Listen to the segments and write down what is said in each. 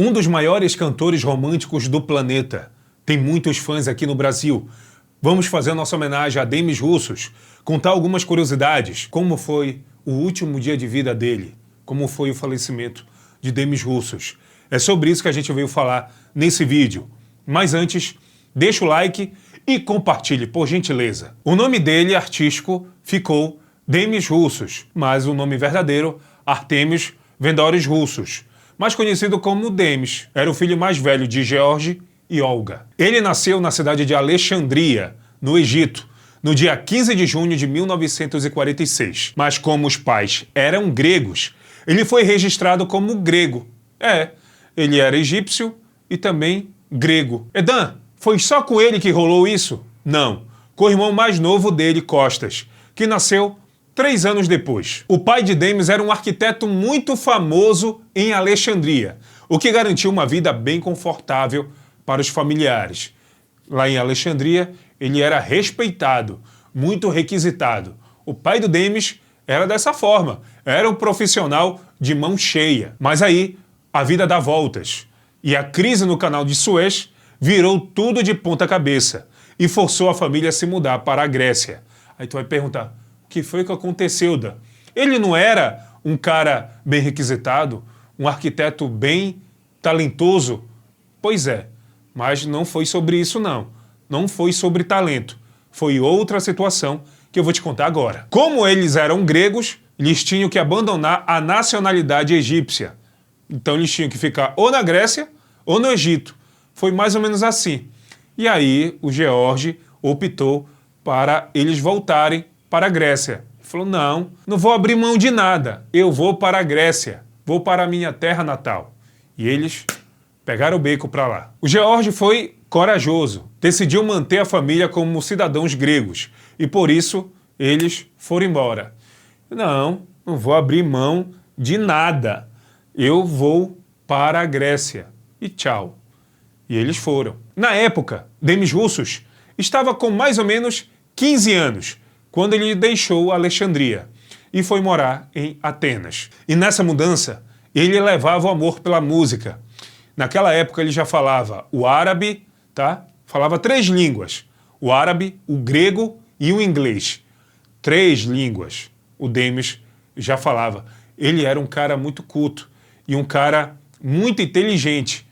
Um dos maiores cantores românticos do planeta. Tem muitos fãs aqui no Brasil. Vamos fazer nossa homenagem a Demis Roussos, contar algumas curiosidades, como foi o último dia de vida dele, como foi o falecimento de Demis Roussos. É sobre isso que a gente veio falar nesse vídeo. Mas antes, deixa o like e compartilhe, por gentileza. O nome dele, artístico, ficou Demis Roussos, mas o nome verdadeiro, Artemios Vendoris Roussos, mais conhecido como Demis. Era o filho mais velho de George e Olga. Ele nasceu na cidade de Alexandria, no Egito, no dia 15 de junho de 1946. Mas como os pais eram gregos, ele foi registrado como grego. Ele era egípcio e também grego. Edan, foi só com ele que rolou isso? Não, com o irmão mais novo dele, Costas, que nasceu 3 anos depois. O pai de Demis era um arquiteto muito famoso em Alexandria, o que garantiu uma vida bem confortável para os familiares. Lá em Alexandria, ele era respeitado, muito requisitado. O pai do Demis era dessa forma, era um profissional de mão cheia. Mas aí, a vida dá voltas. E a crise no canal de Suez virou tudo de ponta cabeça e forçou a família a se mudar para a Grécia. Aí tu vai perguntar, o que foi que aconteceu, Dan? Ele não era um cara bem requisitado, um arquiteto bem talentoso? Pois é, mas não foi sobre isso não. Não foi sobre talento. Foi outra situação que eu vou te contar agora. Como eles eram gregos, eles tinham que abandonar a nacionalidade egípcia. Então eles tinham que ficar ou na Grécia ou no Egito. Foi mais ou menos assim. E aí o George optou para eles voltarem para a Grécia. Ele falou, não vou abrir mão de nada. Eu vou para a Grécia. Vou para a minha terra natal. E eles pegaram o beco para lá. O George foi corajoso. Decidiu manter a família como cidadãos gregos. E por isso eles foram embora. Não vou abrir mão de nada. Eu vou para a Grécia. E tchau. E eles foram. Na época, Demis Roussos estava com mais ou menos 15 anos, quando ele deixou Alexandria e foi morar em Atenas. E nessa mudança, ele levava o amor pela música. Naquela época ele já falava o árabe, tá? Falava 3 línguas. O árabe, o grego e o inglês. 3 línguas. O Demis já falava. Ele era um cara muito culto e um cara muito inteligente.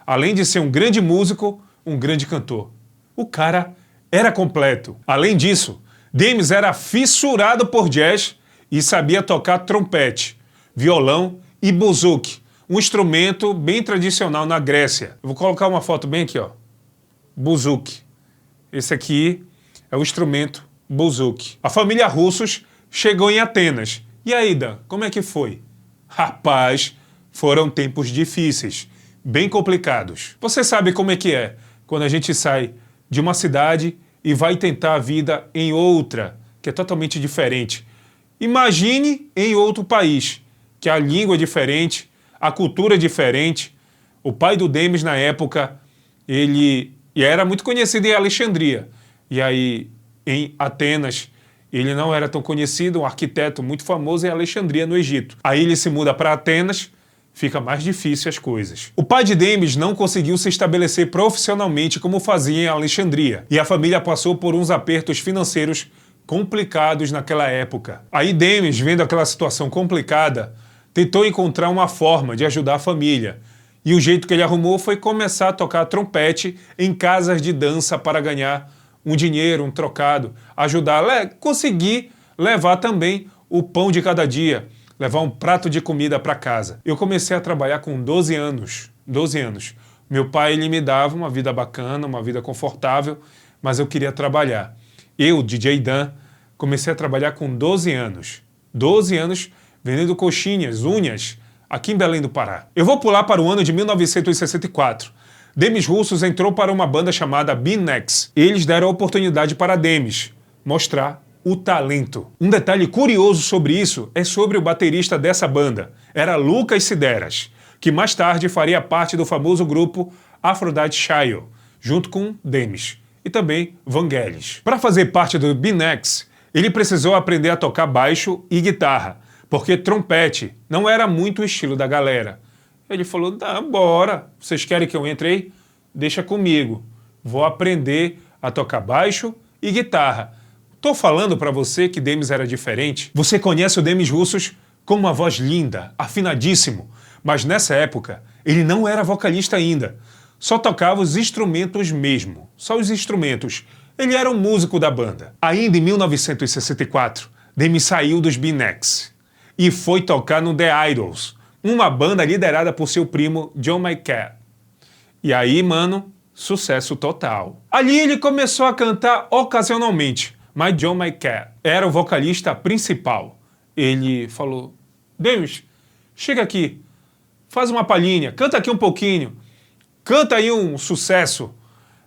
Além de ser um grande músico, um grande cantor. O cara era completo. Além disso, Demis era fissurado por jazz e sabia tocar trompete, violão e bouzouki, um instrumento bem tradicional na Grécia. Eu vou colocar uma foto bem aqui, ó. Bouzouki. Esse aqui é o instrumento bouzouki. A família Roussos chegou em Atenas. E aí, Dan, como é que foi? Rapaz, foram tempos difíceis, bem complicados. Você sabe como é que é quando a gente sai de uma cidade e vai tentar a vida em outra, que é totalmente diferente. Imagine em outro país, que a língua é diferente, a cultura é diferente. O pai do Demis, na época, ele era muito conhecido em Alexandria. E aí, em Atenas, ele não era tão conhecido, um arquiteto muito famoso em Alexandria, no Egito. Aí ele se muda para Atenas, fica mais difícil as coisas. O pai de Demis não conseguiu se estabelecer profissionalmente como fazia em Alexandria, e a família passou por uns apertos financeiros complicados naquela época. Aí Demis, vendo aquela situação complicada, tentou encontrar uma forma de ajudar a família, e o jeito que ele arrumou foi começar a tocar trompete em casas de dança para ganhar um dinheiro, um trocado, ajudar, conseguir levar também o pão de cada dia, levar um prato de comida para casa. Eu comecei a trabalhar com 12 anos. Meu pai, ele me dava uma vida bacana, uma vida confortável, mas eu queria trabalhar. Eu, DJ Dan, comecei a trabalhar com 12 anos. 12 anos vendendo coxinhas, unhas, aqui em Belém do Pará. Eu vou pular para o ano de 1964. Demis Roussos entrou para uma banda chamada B-Nex. Eles deram a oportunidade para Demis mostrar o talento. Um detalhe curioso sobre isso é sobre o baterista dessa banda. Era Lucas Sideras, que mais tarde faria parte do famoso grupo Aphrodite Child, junto com Demis, e também Vangelis. Para fazer parte do B-Nex, ele precisou aprender a tocar baixo e guitarra, porque trompete não era muito o estilo da galera. Ele falou, não, bora, vocês querem que eu entre aí? Deixa comigo, vou aprender a tocar baixo e guitarra. Tô falando para você que Demis era diferente. Você conhece o Demis Roussos com uma voz linda, afinadíssimo, mas nessa época ele não era vocalista ainda. Só tocava os instrumentos mesmo, só os instrumentos. Ele era um músico da banda. Ainda em 1964, Demis saiu dos B-Nex e foi tocar no The Idols, uma banda liderada por seu primo John Mayer. E aí, mano, sucesso total. Ali ele começou a cantar ocasionalmente, mas John Mayer era o vocalista principal. Ele falou, Demis, chega aqui, faz uma palhinha, canta aqui um pouquinho, canta aí um sucesso.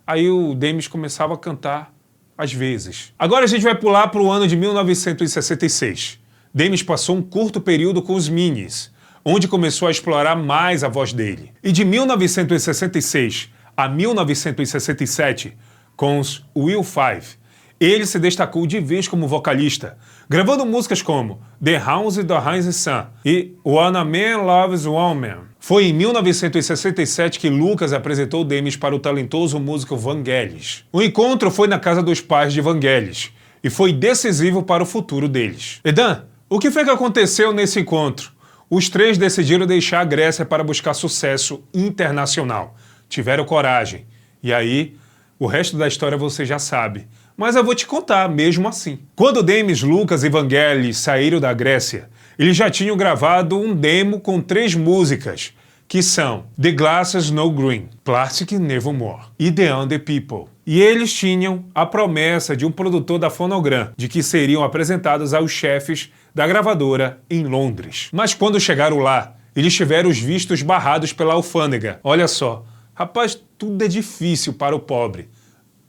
Aí o Demis começava a cantar às vezes. Agora a gente vai pular para o ano de 1966. Demis passou um curto período com os Minis, onde começou a explorar mais a voz dele. E de 1966 a 1967, com os Will Five, ele se destacou de vez como vocalista, gravando músicas como The Hounds e The Rising Sun e When a Man Loves Woman. Foi em 1967 que Lucas apresentou Demis para o talentoso músico Vangelis. O encontro foi na casa dos pais de Vangelis e foi decisivo para o futuro deles. Edan, o que foi que aconteceu nesse encontro? Os três decidiram deixar a Grécia para buscar sucesso internacional. Tiveram coragem. E aí, o resto da história você já sabe. Mas eu vou te contar, mesmo assim. Quando Demis, Lucas e Vangelis saíram da Grécia, eles já tinham gravado um demo com 3 músicas, que são The Glasses No Green, Plastic Nevermore e The Under People. E eles tinham a promessa de um produtor da Phonogram, de que seriam apresentados aos chefes da gravadora em Londres. Mas quando chegaram lá, eles tiveram os vistos barrados pela alfândega. Olha só, rapaz, tudo é difícil para o pobre.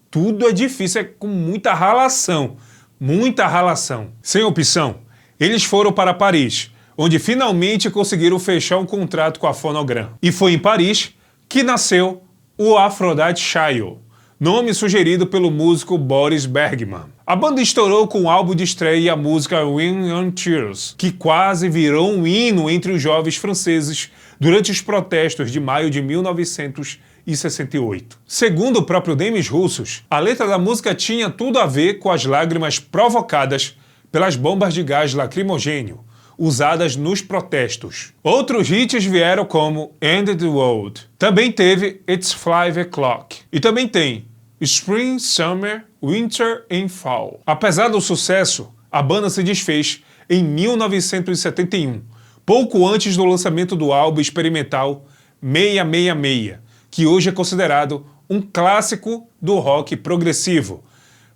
Tudo é difícil, é com muita ralação. Muita ralação. Sem opção, eles foram para Paris, onde finalmente conseguiram fechar um contrato com a Phonogram. E foi em Paris que nasceu o Aphrodite Child, nome sugerido pelo músico Boris Bergman. A banda estourou com o álbum de estreia e a música Win on Tears, que quase virou um hino entre os jovens franceses durante os protestos de maio de 1968. Segundo o próprio Demis Roussos, a letra da música tinha tudo a ver com as lágrimas provocadas pelas bombas de gás lacrimogêneo usadas nos protestos. Outros hits vieram como End the World. Também teve It's 5 O'Clock. E também tem Spring, Summer, Winter and Fall. Apesar do sucesso, a banda se desfez em 1971, pouco antes do lançamento do álbum experimental 666, que hoje é considerado um clássico do rock progressivo.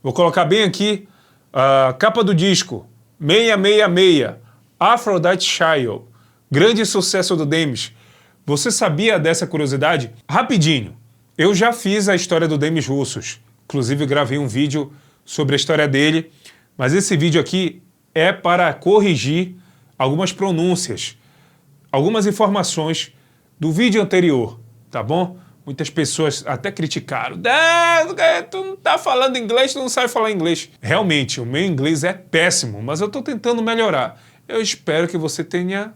Vou colocar bem aqui a capa do disco, 666, Aphrodite Child, grande sucesso do Demis. Você sabia dessa curiosidade? Rapidinho, eu já fiz a história do Demis Roussos, inclusive gravei um vídeo sobre a história dele, mas esse vídeo aqui é para corrigir algumas pronúncias, algumas informações do vídeo anterior, tá bom? Muitas pessoas até criticaram. Tu não tá falando inglês, tu não sabe falar inglês. Realmente, o meu inglês é péssimo, mas eu tô tentando melhorar. Eu espero que você tenha,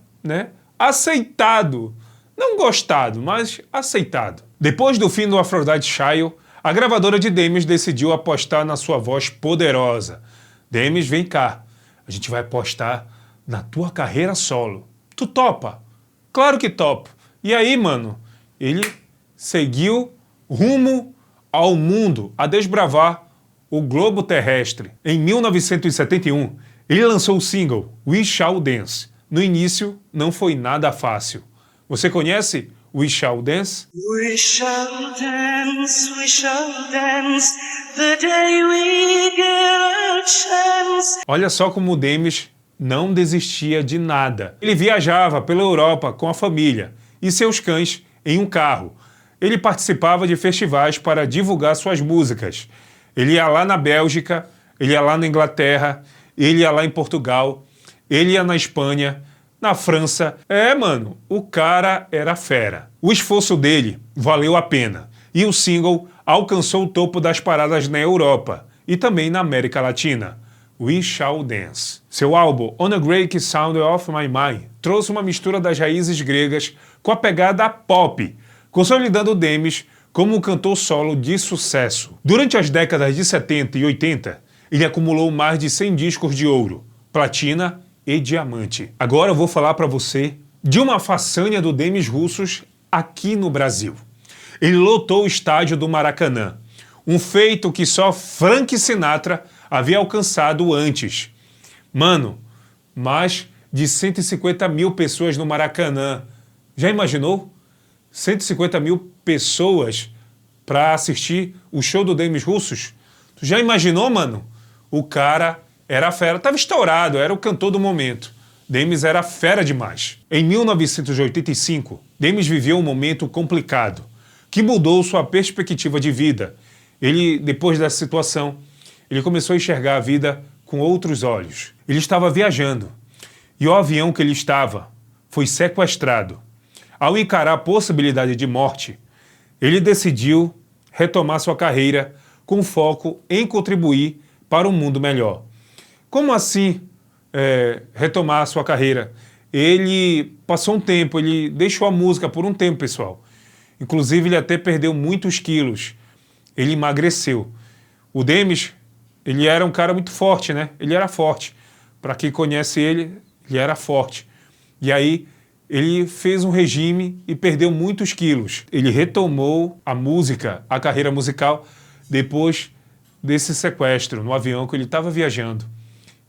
aceitado. Não gostado, mas aceitado. Depois do fim do Aphrodite Child, a gravadora de Demis decidiu apostar na sua voz poderosa. Demis, vem cá. A gente vai apostar na tua carreira solo. Tu topa? Claro que topo. E aí, mano, ele seguiu rumo ao mundo, a desbravar o globo terrestre. Em 1971, ele lançou o single We Shall Dance. No início, não foi nada fácil. Você conhece We Shall Dance? We shall dance the day we get a chance. Olha só como o Demis não desistia de nada. Ele viajava pela Europa com a família e seus cães em um carro. Ele participava de festivais para divulgar suas músicas. Ele ia lá na Bélgica, ele ia lá na Inglaterra, ele ia lá em Portugal, ele ia na Espanha, na França. Mano, o cara era fera. O esforço dele valeu a pena. E o single alcançou o topo das paradas na Europa e também na América Latina. We Shall Dance. Seu álbum On a Great Sound of My Mind trouxe uma mistura das raízes gregas com a pegada pop, consolidando Demis como um cantor solo de sucesso. Durante as décadas de 70 e 80, ele acumulou mais de 100 discos de ouro, platina e diamante. Agora eu vou falar para você de uma façanha do Demis Roussos aqui no Brasil. Ele lotou o estádio do Maracanã, um feito que só Frank Sinatra havia alcançado antes. Mano, mais de 150 mil pessoas no Maracanã. Já imaginou? 150 mil pessoas para assistir o show do Demis Roussos? Tu já imaginou, mano? O cara era fera, tava estourado, era o cantor do momento. Demis era fera demais. Em 1985, Demis viveu um momento complicado, que mudou sua perspectiva de vida. Ele, depois dessa situação, ele começou a enxergar a vida com outros olhos. Ele estava viajando, e o avião que ele estava foi sequestrado. Ao encarar a possibilidade de morte, ele decidiu retomar sua carreira com foco em contribuir para um mundo melhor. Como assim retomar sua carreira? Ele passou um tempo, ele deixou a música por um tempo, pessoal. Inclusive, ele até perdeu muitos quilos. Ele emagreceu. O Demis, ele era um cara muito forte, né? Ele era forte. Para quem conhece ele, ele era forte. E aí, ele fez um regime e perdeu muitos quilos. Ele retomou a música, a carreira musical, depois desse sequestro no avião que ele estava viajando.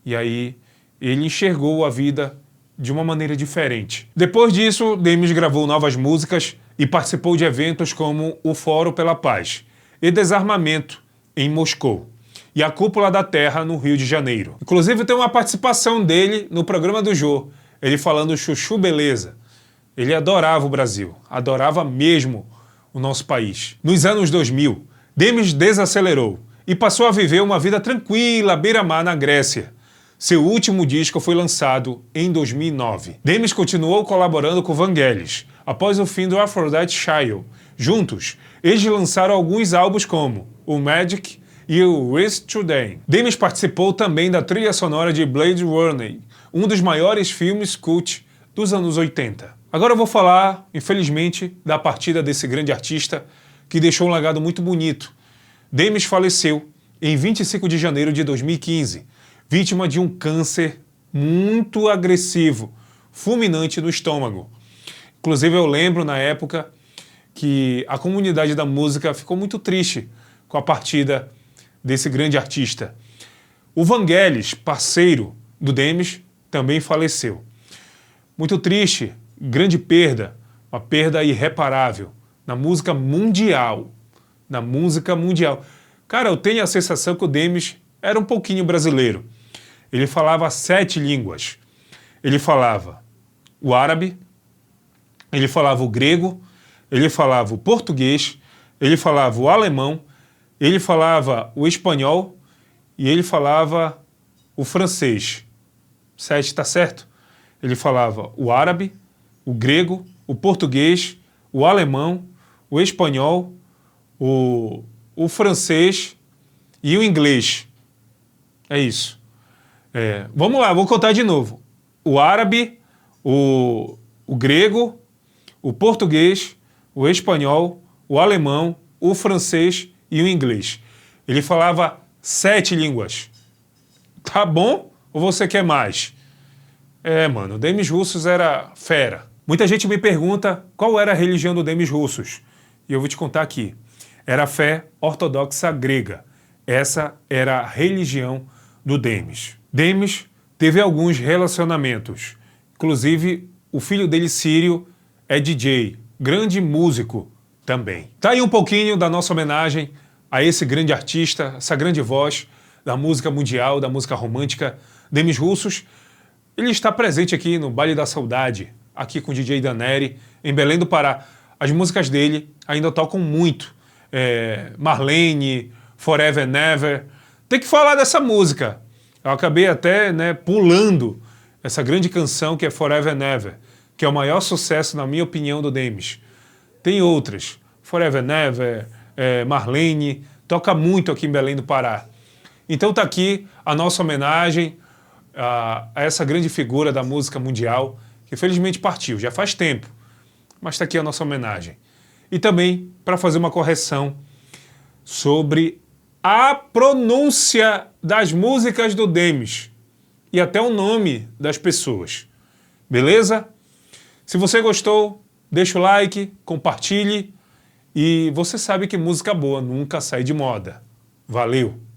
E aí, ele enxergou a vida de uma maneira diferente. Depois disso, Demis gravou novas músicas e participou de eventos como o Fórum pela Paz e Desarmamento em Moscou e a Cúpula da Terra no Rio de Janeiro. Inclusive, tem uma participação dele no programa do Jô, ele falando chuchu beleza. Ele adorava o Brasil, adorava mesmo o nosso país. Nos anos 2000, Demis desacelerou e passou a viver uma vida tranquila à beira-mar na Grécia. Seu último disco foi lançado em 2009. Demis continuou colaborando com Vangelis após o fim do Aphrodite Child. Juntos, eles lançaram alguns álbuns como o Magic e o Risk Today. Demis participou também da trilha sonora de Blade Runner, um dos maiores filmes cult dos anos 80. Agora eu vou falar, infelizmente, da partida desse grande artista que deixou um legado muito bonito. Demis faleceu em 25 de janeiro de 2015, vítima de um câncer muito agressivo, fulminante no estômago. Inclusive eu lembro na época que a comunidade da música ficou muito triste com a partida desse grande artista. O Vangelis, parceiro do Demis, também faleceu. Muito triste, grande perda, uma perda irreparável na música mundial. Na música mundial. Cara, eu tenho a sensação que o Demis era um pouquinho brasileiro. Ele falava 7 línguas. Ele falava o árabe, ele falava o grego, ele falava o português, ele falava o alemão, ele falava o espanhol e ele falava o francês. 7, tá certo? Ele falava o árabe, o grego, o português, o alemão, o espanhol, o francês e o inglês. É isso. Vamos lá, vou contar de novo. O árabe, o grego, o português, o espanhol, o alemão, o francês e o inglês. Ele falava 7 línguas. Tá bom? Ou você quer mais? Mano, o Demis Roussos era fera. Muita gente me pergunta qual era a religião do Demis Roussos. E eu vou te contar aqui. Era a fé ortodoxa grega. Essa era a religião do Demis. Demis teve alguns relacionamentos. Inclusive, o filho dele, Sírio, é DJ, grande músico também. Tá aí um pouquinho da nossa homenagem a esse grande artista, essa grande voz da música mundial, da música romântica, Demis Roussos. Ele está presente aqui no Baile da Saudade, aqui com o DJ Daneri, em Belém do Pará. As músicas dele ainda tocam muito. Marlene, Forever and Never. Tem que falar dessa música. Eu acabei até pulando essa grande canção que é Forever and Never, que é o maior sucesso, na minha opinião, do Demis. Tem outras. Forever and Never, Marlene, toca muito aqui em Belém do Pará. Então tá aqui a nossa homenagem a essa grande figura da música mundial, que felizmente partiu, já faz tempo. mas está aqui a nossa homenagem. E também para fazer uma correção sobre a pronúncia das músicas do Demis e até o nome das pessoas. Beleza? Se você gostou, deixa o like, compartilhe e você sabe que música boa nunca sai de moda. Valeu!